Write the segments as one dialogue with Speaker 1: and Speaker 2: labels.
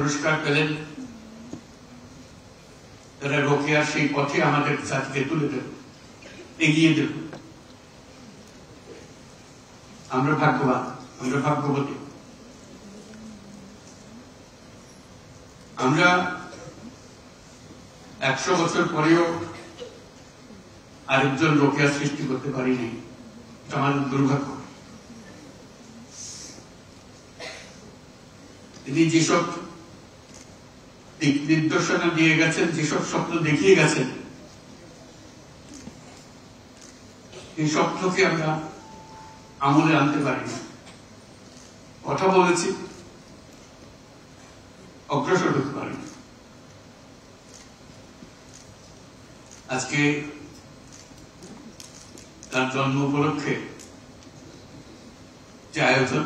Speaker 1: পুরস্কার পেলেন, তারা রোকেয়ার সেই পথে আমাদের জাতিকে তুলে দেব, এগিয়ে দেব। আমরা ভাগ্যবান, আমরা ভাগ্যবতী। আমরা 100 বছর পরেও আরেকজন রোকেয়া সৃষ্টি করতে পারিনি, এটা আমাদের দুর্ভাগ্য। তিনি যেসব দিক নির্দেশনা দিয়ে গেছেন, যেসব স্বপ্ন দেখিয়ে গেছেন, এই স্বপ্নকে আমরা আমলে আনতে পারি না। কথা বলেছি, অগ্রসর হতে পারি। আজকে তার জন্ম উপলক্ষে যে আয়োজন,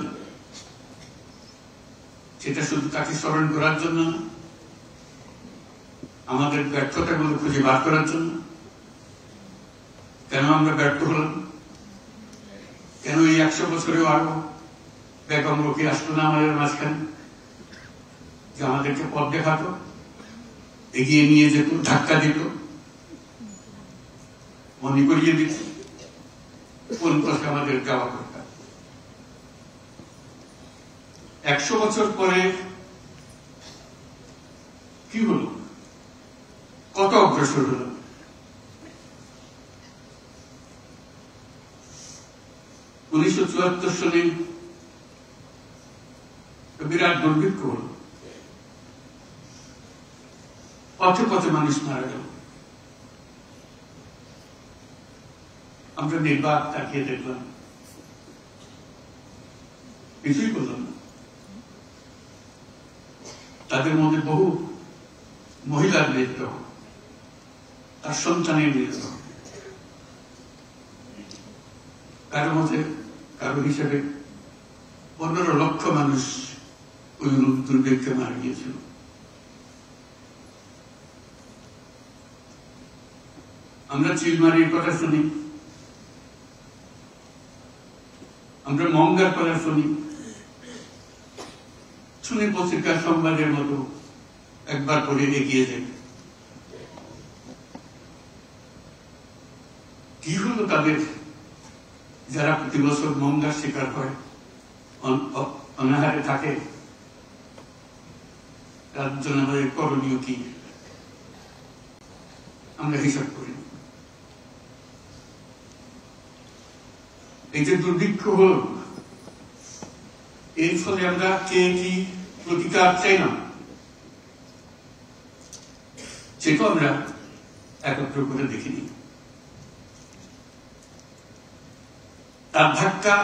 Speaker 1: সেটা শুধু তাকে স্মরণ করার জন্য না, আমাদের ব্যর্থতাগুলো খুঁজে বার করার জন্য। কেন আমরা ব্যর্থ হলাম, কেন এই 100 বছরেও আরো বেগম রোকেয়া আসতো না আমাদের মাঝখানে, যে আমাদেরকে পথ দেখাতো, এগিয়ে নিয়ে যেত, ধাক্কা দিত, মনে করিয়ে দিত কোন পথে আমাদের যাওয়া দরকার। 100 বছর পরে কি হলো, কত অগ্রসর হল। উনিশশো 1974 সালে বিরাট দুর্ভিক্ষ হল, পথে পথে মানুষ মারা গেল। আমরা নির্বাক তাকিয়ে দেখলাম, কিছুই করলাম না। তাদের মধ্যে বহু মহিলার মৃত্যু, তার সন্তানের মৃত্যু, কারো মধ্যে কারো হিসেবে 15 লক্ষ মানুষ ওই দুর্ভিক্ষে মারা গিয়েছিল। আমরা চিলমারির কথা শুনি, আমরা মঙ্গার কথা শুনি, শুনে পত্রিকার সংবাদের মতো একবার করে এগিয়ে যাই। কি হলো তাদের, যারা প্রতি বছর মঙ্গার শিকার হয়, অনাহারে থাকে, তার জন্য আমাদের করণীয় কি আমরা হিসাব করি। এই যে দুর্ভিক্ষ হল, এর ফলে আমরা কে কি প্রতিকার চাইলাম, সেটা আমরা একত্র করে দেখিনি। তার ধাক্কা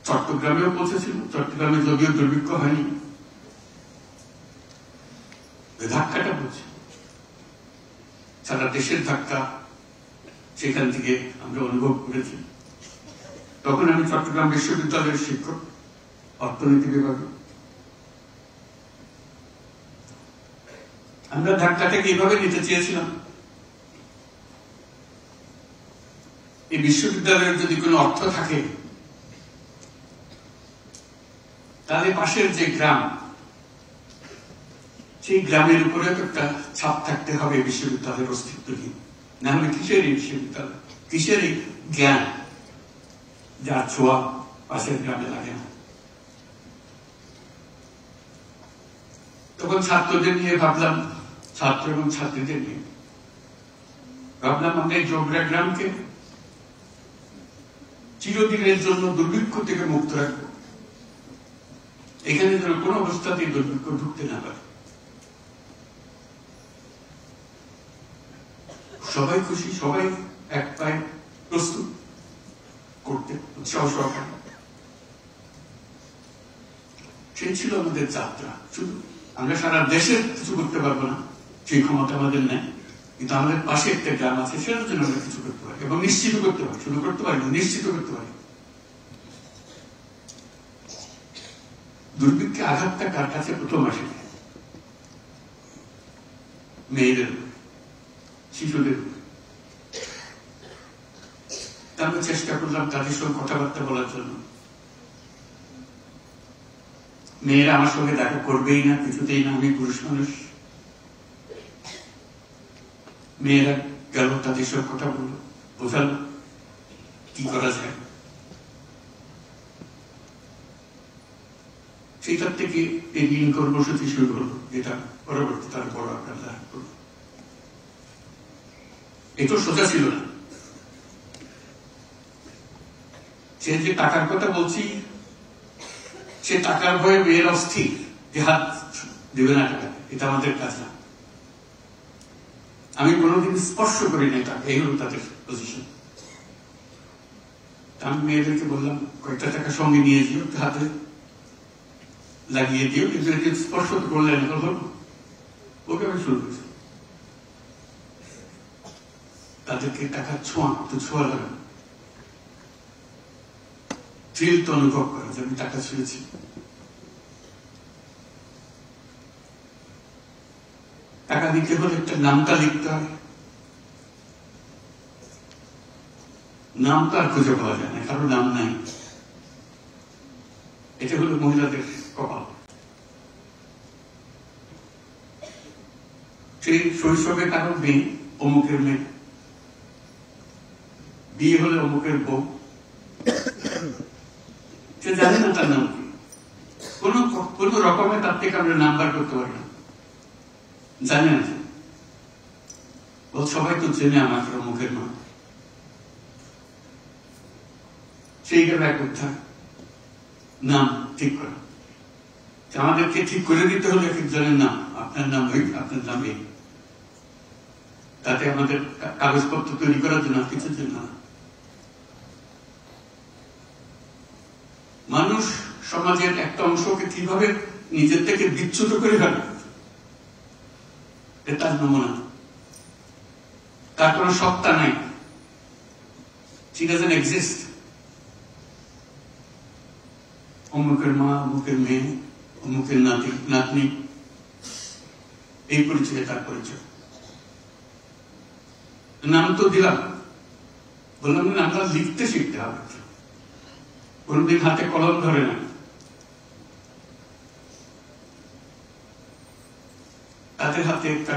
Speaker 1: চট্টগ্রামেও পৌঁছেছিল। চট্টগ্রামে যদিও দুর্ভিক্ষ হয়নি, ধাক্কাটা পৌঁছে সারা দেশের ধাক্কা সেখান থেকে আমরা অনুভব করেছি। তখন আমি চট্টগ্রাম বিশ্ববিদ্যালয়ের শিক্ষক, অর্থনীতি বিভাগে। আমরা ধাক্কাটাকে এইভাবে নিতে চেয়েছিলাম, এই বিশ্ববিদ্যালয়ের যদি কোনো অর্থ থাকে, তাহলে পাশের যে গ্রাম, সেই গ্রামের উপরে একটা ছাপ থাকতে হবে বিশ্ববিদ্যালয়ের অস্তিত্বহীন। না হলে কিসের এই বিশ্ববিদ্যালয়, কিসের এই জ্ঞান, যার ছোঁয়া পাশের গ্রামে লাগে না। তখন ছাত্রদের নিয়ে ভাবলাম, ছাত্র এবং ছাত্রীদের নিয়ে ভাবলাম, আমরা এই জোগড়া গ্রামকে চিরদিনের জন্য দুর্ভিক্ষ থেকে মুক্ত রাখবো। এখানে যেন কোনো অবস্থাতেই দুর্ভিক্ষ ঢুকতে না পারে। সবাই খুশি, সবাই এক পায়ে প্রস্তুত করতে উৎসাহ সহকারে। সেই ছিল আমাদের যাত্রা। শুধু আমরা সারা দেশের কিছু করতে পারবো না, সেই ক্ষমতা আমাদের নেই, কিন্তু আমাদের পাশে একটা গ্রাম আছে, সেটার জন্য আমরা কিছু করতে পারি এবং নিশ্চিত করতে পারি। শুধু করতে পারি না, নিশ্চিত করতে পারি। দুর্ভিক্ষে আঘাতটা কার কাছে প্রথম আসে? মেয়েদের, শিশুদের। আমরা চেষ্টা করলাম তাদের সঙ্গে কথাবার্তা বলার জন্য। মেয়েরা আমার সঙ্গে দেখা করবেই না, কিছুতেই না, আমি পুরুষ মানুষ। মেয়েরা গেল, তাদের সব কথা বললো, বোঝালো কি করা যায়। সেইটার থেকে এই ঋণ কর্মসূচি শুরু হলো, যেটা পরবর্তী তার বড় আকার ধারণ করল। এটা সোজা ছিল না। সে যে টাকার কথা বলছি, সে টাকার ভয়ে মেয়ের অস্থির, যে হাত দেবে না টাকা, এটা আমাদের কাজ না। আমি কোনোদিন স্পর্শ করি না টাকা, এই হল তাদের পজিশন। আমি মেয়েদেরকে বললাম, কয়েকটা টাকা সঙ্গে নিয়ে দিও, হাতে লাগিয়ে দিও, কিন্তু এটি স্পর্শ করলে না, হল ওকে আমি শুরু করেছি। তাদেরকে টাকা ছোঁয়া, তো ছোঁয়া লাগে, থ্রিল তো অনুভব করা যে আমি টাকা ছুঁয়েছি। টাকা দিতে হলে একটা নামটা লিখতে হয়, নাম তো আর খুঁজে পাওয়া যায় না, কারো নাম নাই। এটা হলো মহিলাদের কপাল। সেই শৈশবে কারো মেয়ে, অমুকের মেয়ে, বিয়ে হলে অমুকের বউ, সে জানে না তার নাম কি, কোন রকমের তার থেকে আমরা নাম্বার করতে পারি না, জানে না। সবাই তো চেনে আমাকে অমুকের মা। সেই গেল এক উদ্ধার, নাম ঠিক করা। আমাদেরকে ঠিক করে দিতে হলে এক একজনের নাম, আপনার নাম ওই, আপনার নাম এই। তাতে আমাদের কাগজপত্র তৈরি করার জন্য কিছুর জন্য না। মানুষ সমাজের একটা অংশকে কিভাবে নিজের থেকে বিচ্যুত করে ফেলে, তার নমুনা। তার কোন সত্তা নাই, she doesn't exist। অমুকের মা, অমুকের মেয়ে, অমুকের নাতি নাতনি, এই পরিচয় তার পরিচয়। নাম তো দিলাম, বললাম নামটা লিখতে শিখতে হবে। কোনদিন হাতে কলম ধরে না, তাদের হাতে একটা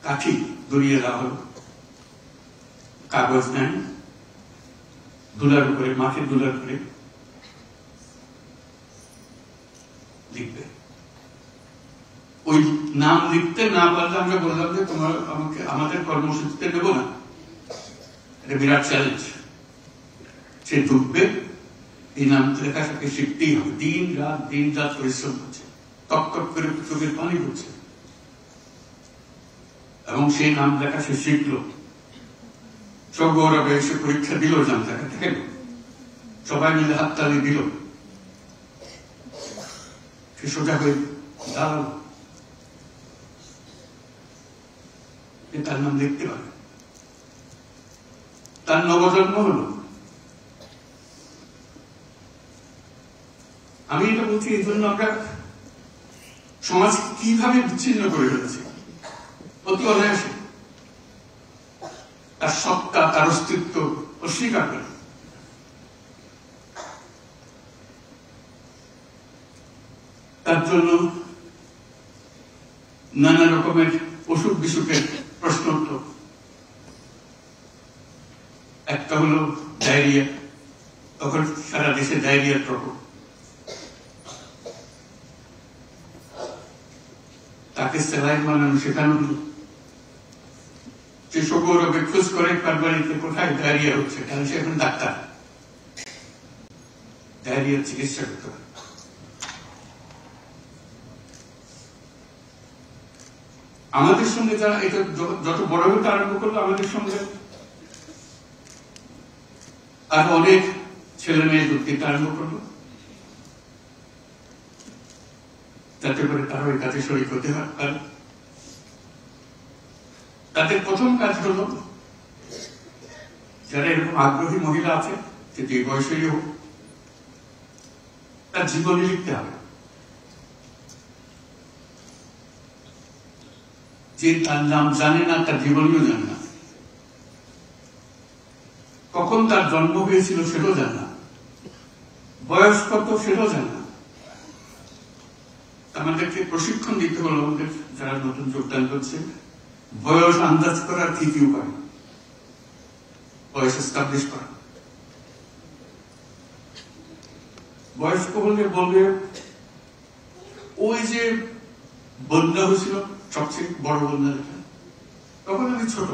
Speaker 1: কাঠি ধরিয়ে দেওয়া হল, কাগজ নেন, দুলার উপরে, মাটির দুলার উপরে লিখবে। ওই নাম লিখতে না পারলে আমরা বললাম যে তোমার আমাকে আমাদের কর্মসূচিতে নেব না, এটা বিরাট চ্যালেঞ্জ। সে ঢুকবে, এই নাম লেখাটাকে শিখতেই হবে। দিন রাত পরিশ্রম করছে, টক টক করে চোখের পানি পড়ছে, এবং সেই নাম লেখা সে শিখল। সগৌরবে এসে পরীক্ষা দিল, নাম লেখা থেকে সবাই মিলে হাততালি দিল, সে সোজা হয়ে দাঁড়াল, তার নাম লিখতে পারে। তার নবজন্ম হলো। আমি এটা বলছি এই জন্য, আমরা সমাজ কিভাবে বিচ্ছিন্ন করে ফেলেছি অতি অনায়াসে, তার সত্তা, তার অস্তিত্ব অস্বীকার করে। তার জন্য নানা রকমের অসুখ বিসুখের প্রশ্ন উঠল। একটা হলো ডায়রিয়া, তখন সারা দেশে ডায়রিয়ার প্রকোপ। তাকে স্যালাইন বানানো শেখানো হলো, যে সগৌরবে খোঁজ করে কার বাড়িতে কোথায় ডায়রিয়া হচ্ছে, কারণ সে এখন ডাক্তার, ডায়রিয়ার চিকিৎসা করতে হবে। আমাদের সঙ্গে যারা এটা যত বড় হতে আরম্ভ করলো, আমাদের সঙ্গে আর অনেক ছেলে মেয়ে যোগ দিতে আরম্ভ করলো, যাতে করে তারা ওই কাজে শরীর হতে পারে। তাদের প্রথম কাজ হলো, যারা এরকম আগ্রহী মহিলা আছে, যে বয়সেরই হোক, তার জীবনী লিখতে হবে। যে তার নাম জানে না, তার জীবনীও জানে না, কখন তার জন্ম হয়েছিল সেটাও জানে না, বয়স কত সেটাও জানে না, আমাদেরকে প্রশিক্ষণ দিতে হলো, আমাদের যারা নতুন যোগদান করছে, বয়স আন্দাজ করার কি কি উপায়, বয়স এস্টাবলিশ করা। বয়স্ক হলে বলবে ওই যে বন্যা হয়েছিল, সবচেয়ে বড় বন্যা যেটা, তখন আমি ছোট,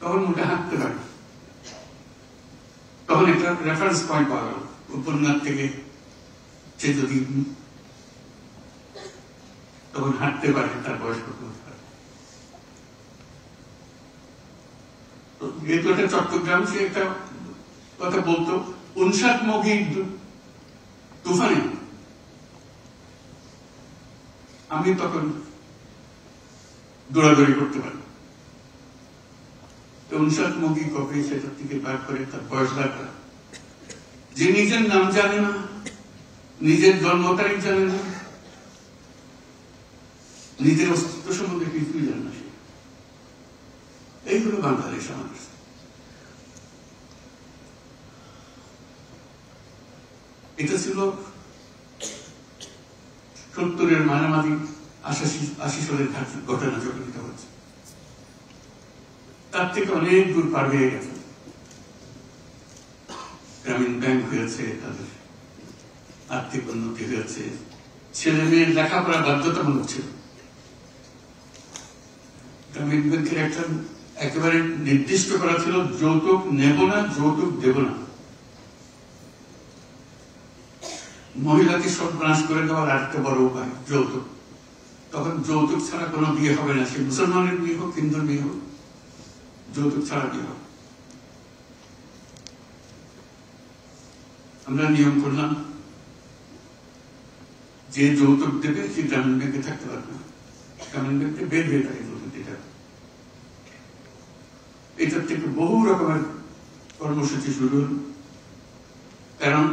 Speaker 1: তখন মোটে হাঁটতে পারি, তখন একটা রেফারেন্স পয়েন্ট পাওয়া গেল, বন্যার থেকে সে যদি তখন হাঁটতে পারে তার বয়স কত হতে পারে। যেহেতু একটা চট্টগ্রাম, সে একটা কথা বলতো, 59 মগি তুফানে আমি তখন দৌড়াদৌড়ি করতে পারি। 59 মগি কপি সেটার থেকে বার করে তার বয়স বার করা। যে নিজের নাম জানে না, নিজের জন্ম তারিখ জানে না, নিজের অস্তিত্ব সম্বন্ধে কিছুই জানে না, এইগুলো বাংলাদেশ আমাদের। এটা ছিল 70-এর মাঝামাঝি, 80 সালের ঘটনা যখন এটা হচ্ছে, তার থেকে অনেক দূর পার হয়ে গেছে। গ্রামীণ ব্যাংক হয়েছে, তাদের আর্থিক উন্নতি হয়েছে, ছেলে মেয়ের লেখাপড়া বাধ্যতামূলক ছিল। গ্রামীণ ব্যাংকের একটা একেবারে নির্দিষ্ট করা ছিল, যৌতুক নেব না, যৌতুক দেব না। মহিলাকে সর্বনাশ করে দেওয়ার আরেকটা বড় উপায় যৌতুক। তখন যৌতুক ছাড়া কোনো বিয়ে হবে না, সে মুসলমানের বিয়ে হোক, হিন্দুর বিয়ে হোক, যৌতুক ছাড়া বিয়ে হবে। আমরা নিয়ম করলাম, যে যৌতুক দেবে সে গ্রামীণ ব্যাংকে থাকতে পারবে না, গ্রামীণ ব্যাংকে বের হয়ে থাকে যৌতুক দিতে। এটার থেকে বহু রকমের কর্মসূচি শুরু হল। কারণ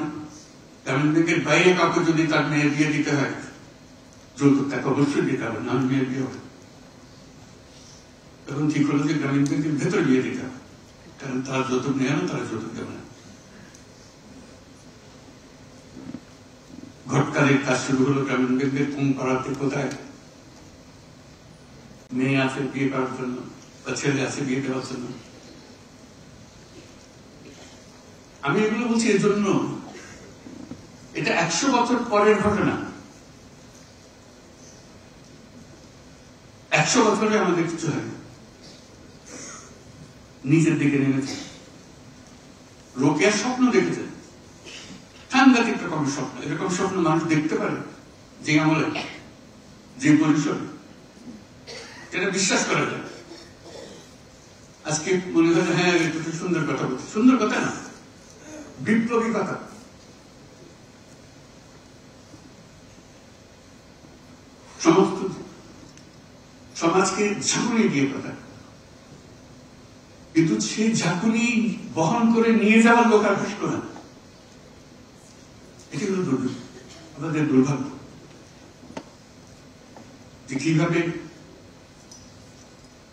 Speaker 1: গ্রামীণ ব্যাংকের বাইরে কাউকে যদি তার মেয়ের বিয়ে দিতে হয়, যৌতুক তাকে অবশ্যই দিতে হবে, না মেয়ের বিয়ে হবে। তখন ঠিক হলো যে গ্রামীণ ব্যাংকের ভেতরে বিয়ে দিতে হবে, কারণ তারা যৌতুক নেয় না, তারা যৌতুক দেবে না। ঘটকালের কাজ শুরু হলো গ্রামীণ ব্যাংকের কোন পাড়াতে কোথায় মেয়ে আছে বিয়ে করার জন্য, বা ছেলে আছে বিয়ে দেওয়ার জন্য। আমি এগুলো বলছি এজন্য, এটা 100 বছর পরের ঘটনা। 100 বছরে আমাদের কিছু হয়, নিজের দিকে নেমেছে। রোকেয়ার স্বপ্ন দেখেছে, সাংঘাতিক রকমের স্বপ্ন। এরকম স্বপ্ন মানুষ দেখতে পারে যে আমলে, যে পরিসরে, যেটা বিশ্বাস করা যায়। আজকে মনে হয় হ্যাঁ এটা তো সুন্দর কথা বলছে, সুন্দর কথা না, বিপ্লবী কথা। সমস্ত সমাজকে ঝাঁকুনি দিয়ে কথা, কিন্তু সেই ঝাঁকুনি বহন করে নিয়ে যাওয়ার লোক আর থাকলো না। এটি হল দুর্যোগ, আমাদের দুর্ভাগ্য, যে কিভাবে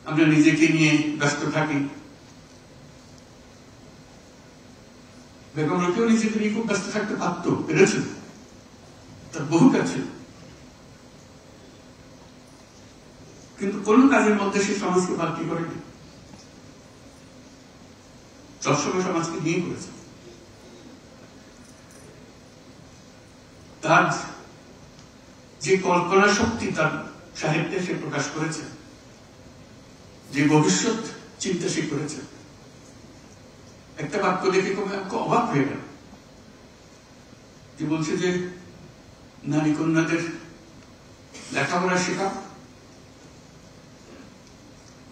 Speaker 1: আমরা নিজেকে নিয়ে ব্যস্ত থাকি। বেগম রোকেয়াও নিজেকে নিয়ে খুব ব্যস্ত থাকতে পারত, পেরেছিল, তার বহু কাজ ছিল, কিন্তু কোন কাজের মধ্যে সে সমাজকে বাকি করেনি, সবসময় সমাজকে নিয়ে করেছে। তার যে কল্পনা শক্তি তার সাহিত্যে সে প্রকাশ করেছে, যে ভবিষ্যৎ চিন্তা সে করেছে, একটা বাক্য দেখে খুব অবাক হয়ে গেল, যে বলছে যে নারী কন্যাদের লেখাপড়া শেখা,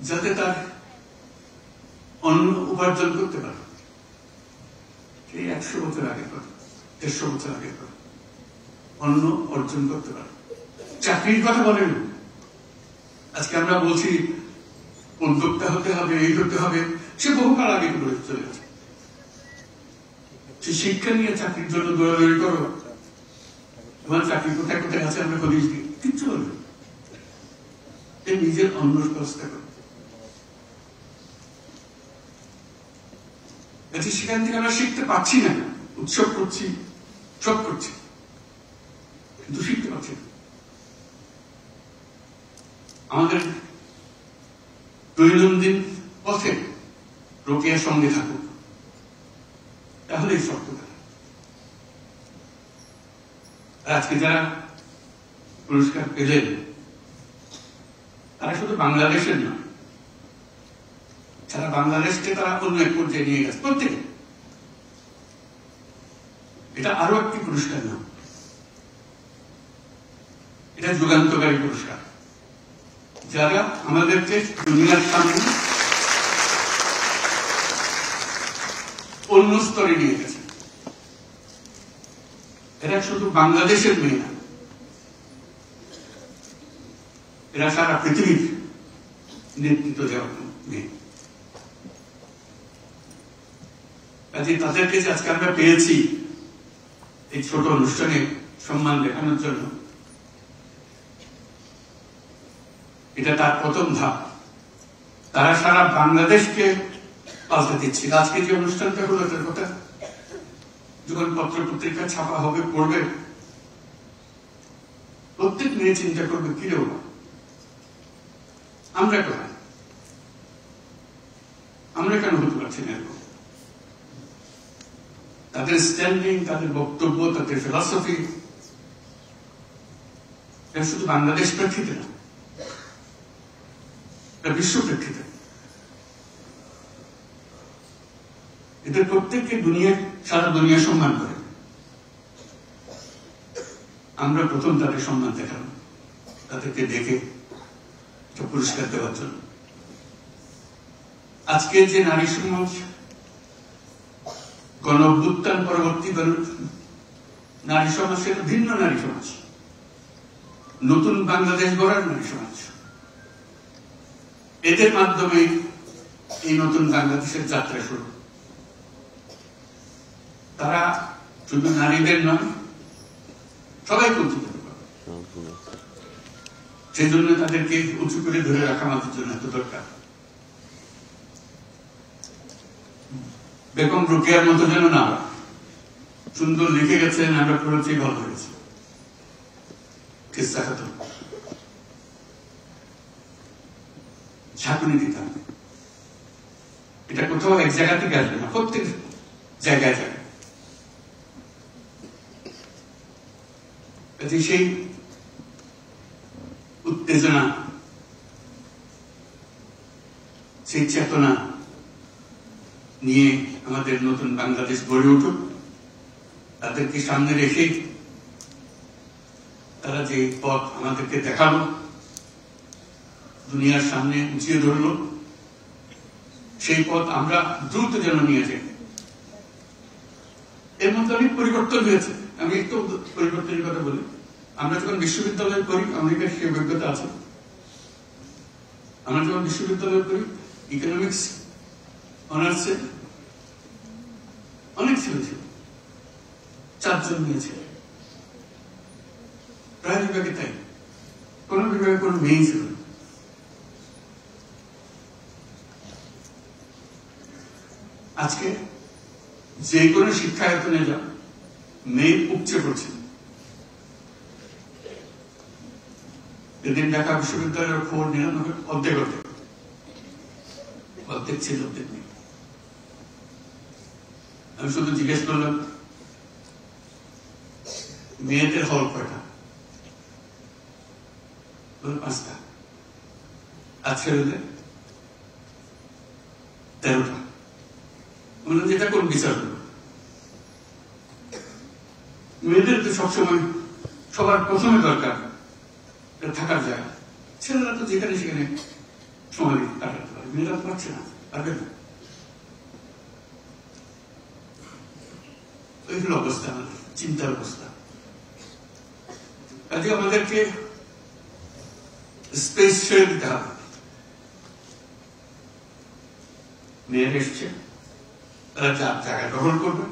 Speaker 1: যাতে তার অন্য উপার্জন করতে পারে। সেই 100 বছর আগে কথা, 150 বছর আগে কথা, অন্য অর্জন করতে পারে। চাকরির কথা বলেন, আজকে আমরা বলছি উদ্যোক্তা হতে হবে, এই হতে হবে, সে বহুকাল আগে করে চলে গেছে। সে শিক্ষা নিয়ে চাকরির জন্য দৌড়াদৌড়ি করো, তোমার চাকরি কোথায় কোথায় আছে আমরা হদিস দিই, কিচ্ছু বলবে, নিজের অন্য ব্যবস্থা করো। সেখান থেকে আমরা শিখতে পারছি না, উৎসব করছি, সব করছি, করছি। আমাদের দৈনন্দিন পথে রোকেয়ার সঙ্গে থাকুক, তাহলেই সত্যতা। আজকে যারা পুরস্কার পেলেন তারা শুধু বাংলাদেশের নয়, সারা বাংলাদেশকে তারা অন্য এক পর্যায়ে নিয়ে গেছে প্রত্যেকে। এটা আরো একটি পুরস্কার না, এটা যুগান্তকারী পুরস্কার, যারা আমাদেরকে দুনিয়ার সামনে অন্য স্তরে নিয়ে গেছে। এরা শুধু বাংলাদেশের মেয়ে না, এরা সারা পৃথিবীর নেতৃত্ব দেওয়ার মেয়ে। কাজে তাদেরকে যে আজকে আমরা পেয়েছি এই ছোট অনুষ্ঠানে সম্মান দেখানোর জন্য, এটা তার প্রথম ধাপ। তারা সারা বাংলাদেশকে পাল্টে দিচ্ছে। আজকে যে অনুষ্ঠানটা হলো তার কথা যখন পত্র পত্রিকা ছাপা হবে, পড়বে, প্রত্যেক মেয়ে চিন্তা করবে কি রে আমরা কোথায়, আমরা কেন হতে পারছি না এরকম। তাদের স্ট্যান্ডিং, তাদের বক্তব্য, তাদের ফিলসফি এটা শুধু বাংলাদেশ প্রেক্ষিতে না, এটা বিশ্ব প্রেক্ষিতে। এদের প্রত্যেককে সারা দুনিয়া সম্মান করে। আমরা প্রথম তাদের সম্মান দেখাবো, তাদেরকে দেখে পুরস্কার দেওয়ার জন্য। আজকে যে নারী সমাজ, গণ-অভ্যুত্থান পরবর্তী নারী সমাজ, সেটা ভিন্ন নারী সমাজ, নতুন বাংলাদেশ গড়ার নারী সমাজ। এদের মাধ্যমে এই নতুন বাংলাদেশের যাত্রা শুরু। তারা শুধু নারীদের নয়, সবাইকে উঁচু করে, সেই জন্য তাদেরকে উঁচু করে ধরে রাখা আমাদের জন্য এত দরকার। বেগম রোকেয়ার মতো যেন না, সুন্দর লিখে গেছেন, আমরা পড়েছি, ভালো হয়েছে। কিস্সা খাতুন ঝাঁকুনি দিতাম, এটা কোথাও এক জায়গা থেকে আসবে না, প্রত্যেক জায়গায় যাবে। সেই উত্তেজনা, সেই চেতনা নিয়ে আমাদের নতুন বাংলাদেশ গড়ে উঠুক। তাদেরকে সামনে রেখে তারা যে পথ আমাদেরকে দেখালো, দুনিয়ার সামনে উঁচিয়ে ধরল, সেই পথ আমরা দ্রুত যেন নিয়ে যাই। এর মধ্যে অনেক পরিবর্তন হয়েছে। আমি একটু পরিবর্তনের কথা বলি। আমরা যখন বিশ্ববিদ্যালয়ে পড়ি, আমাদের সেই অভিজ্ঞতা আছে, আমরা যখন বিশ্ববিদ্যালয়ে পড়ি, ইকোনমিক্স অনার্সে অনেক ছেলে ছিল, 4 জন নিয়েছে, প্রায় বিভাগে তাই, কোন বিভাগে কোন মেয়ে ছিল। আজকে যে কোনো শিক্ষায়তনে যা, মেয়ে উপচে পড়ছে। এদিন ঢাকা বিশ্ববিদ্যালয়ের খবর নিলাম, অর্ধেক ছিল, অর্ধেক নেই। আমি শুধু জিজ্ঞেস করলাম, মেয়েদের হল কয়টা? 5টা। আর ছেলেদের 13টা। বললাম যেটা কোন বিচার করবো? মেয়েদের তো সবসময় সবার প্রথমে দরকার থাকার জায়গা। ছেলেরা তো যেখানে সেখানে সময় কাটাতে পারে, মেয়েরা তো পারছে না, পারবে না। ওইগুলো অবস্থা, আমাদের চিন্তার অবস্থা। কাজে আমাদেরকে স্পেস ছেড়ে দিতে হবে। মেয়ের এসছে, তারা যার জায়গা গ্রহণ করবে,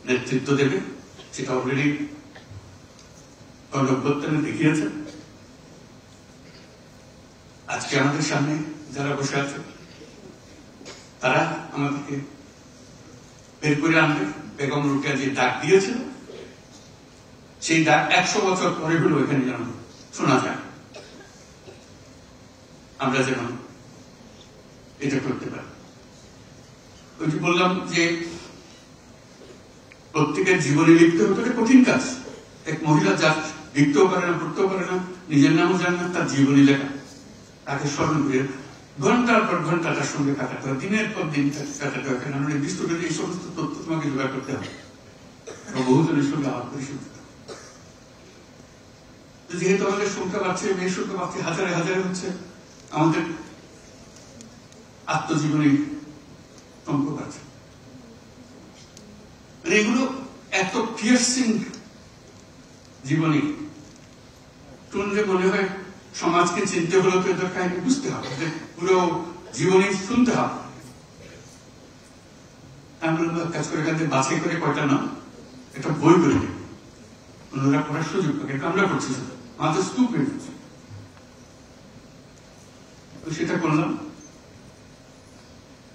Speaker 1: নেতৃত্ব দেবে, সেটা অলরেডি গণ-অভ্যুত্থানে দেখিয়েছে। আজকে আমাদের সামনে যারা বসে আছে, তারা আমাদেরকে বের করে আনবে। বেগম রোকেয়া যে ডাক দিয়েছিল, সেই ডাক 100 বছর পরে হলো এখানে যেন শোনা যায়, আমরা যেন এটা করতে পারি। ওই যে বললাম যে প্রত্যেকের জীবনে লিখতে হতো, এটা কঠিন কাজ। এক মহিলা যা লিখতেও পারে না, পড়তেও পারে না, নিজের নামও জানে না, তার জীবনী লেখা, তাকে স্মরণ করে ঘন্টার পর ঘন্টা তার সঙ্গে কাটাতে হয়, দিনের পর দিন কাটাতে হয়। কেন নির্দিষ্ট করে এই সমস্ত তথ্য তোমাকে জোগাড় করতে হবে, বহুজনের সঙ্গে আলাপ করে শুনতে হবে। যেহেতু আমাদের সংখ্যা বাড়ছে, মেয়ের সংখ্যা বাড়ছে, হাজারে হাজারে হচ্ছে, আমাদের আত্মজীবনী সংখ্যা বাড়ছে। এগুলো এত পিয়ার্সিং জীবনী শুনলে মনে হয় সমাজকে চিনতে হলে তো এদের কাহিনী বুঝতে হবে, পুরো জীবনী শুনতে হবে। আমরা কাজ করে এখান থেকে বাছাই করে কয়টা না একটা বই করে নেব, অন্যরা পড়ার সুযোগ পাবে, কিন্তু আমরা করছি আমাদের স্তূপ হয়ে যাচ্ছে। সেটা করলাম,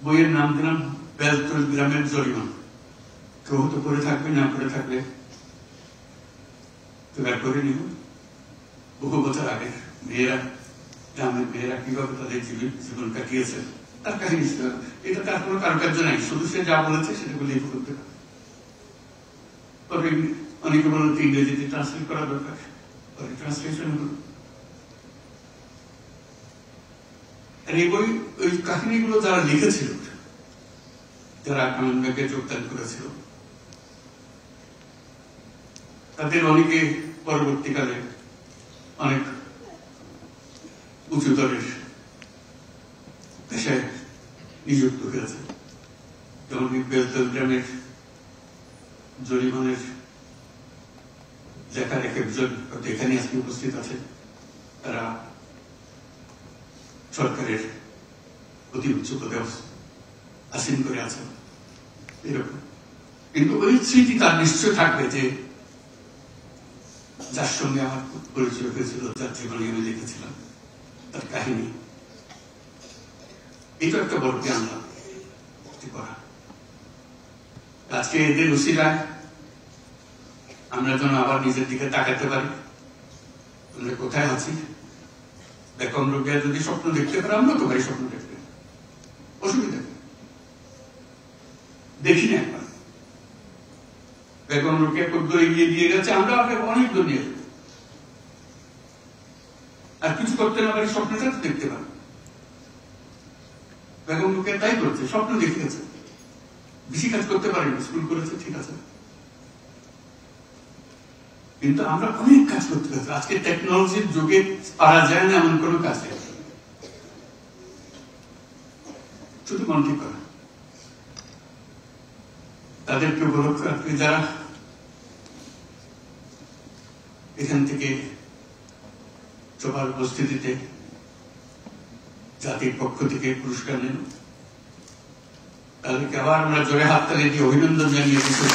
Speaker 1: বইয়ের নাম দিলাম বেলতল গ্রামের জরিমানা। কেউ তো করে থাকবে, না করে থাকলে জোগাড় করে নিব। বহু বছর আগে মেয়েরা, গ্রামের মেয়েরা কিভাবে তাদের জীবন কাটিয়েছে তার কাহিনী ছিল। এটা তার কোনো কারুকার্য নাই, শুধু সে যা বলেছে সেটা লিখ করতে হবে। তবে অনেকে বলেন ইংরেজিতে ট্রান্সলেট করা দরকার, ট্রান্সলেশন হল। আর এই বই, ওই কাহিনীগুলো যারা লিখেছিল, যারা কামিনবাগে যোগদান করেছিল, তাদের অনেকে পরবর্তীকালে অনেক উচ্চতরের পেশায় নিযুক্ত হয়েছে। যেমন বেলতল গ্রামের জরিমানের লেখার এক একজন এখানে আজকে উপস্থিত আছে, তারা সরকারের অতি উচ্চ পদে আসীন করে আছে এরকম। কিন্তু ওই স্মৃতি তার নিশ্চয় থাকবে যে যার সঙ্গে আমার পরিচয় হয়েছিল, যার জীবনে আমি লিখেছিলাম, তার কাহিনী। এটা একটা বড় জ্ঞান লাভ করা। আজকে এদের উসিলায় আমরা যেন আবার নিজের দিকে তাকাতে পারি, আমরা কোথায় আছি। বেগম রোকেয়া যদি স্বপ্ন দেখতে পারে, আমরা তো ভাই স্বপ্ন দেখতে, অসুবিধা দেখি না। একবার বেগম রোকেয়া কত এগিয়ে দিয়ে গেছে, আমরা অনেক দূর নিয়ে যাবো। আর কিছু করতে না পারি, স্বপ্নটা তো দেখতে পারি। বেগম রোকেয়া তাই করছে, স্বপ্ন দেখে গেছে, বেশি কাজ করতে পারেনি, স্কুল করেছে ঠিক আছে, কিন্তু আমরা অনেক কাজ করতে পারছি। আজকে টেকনোলজির যুগে পারা যায় না এমন কোন কাজ নেই, শুধু মন ঠিক করা। তাদেরকে উপলক্ষ রাখতে যারা এখান থেকে সবার উপস্থিতিতে জাতির পক্ষ থেকে পুরস্কার নেন, তাদেরকে আবার আমরা জোরে হাততালি দিয়ে অভিনন্দন জানিয়ে দিচ্ছি।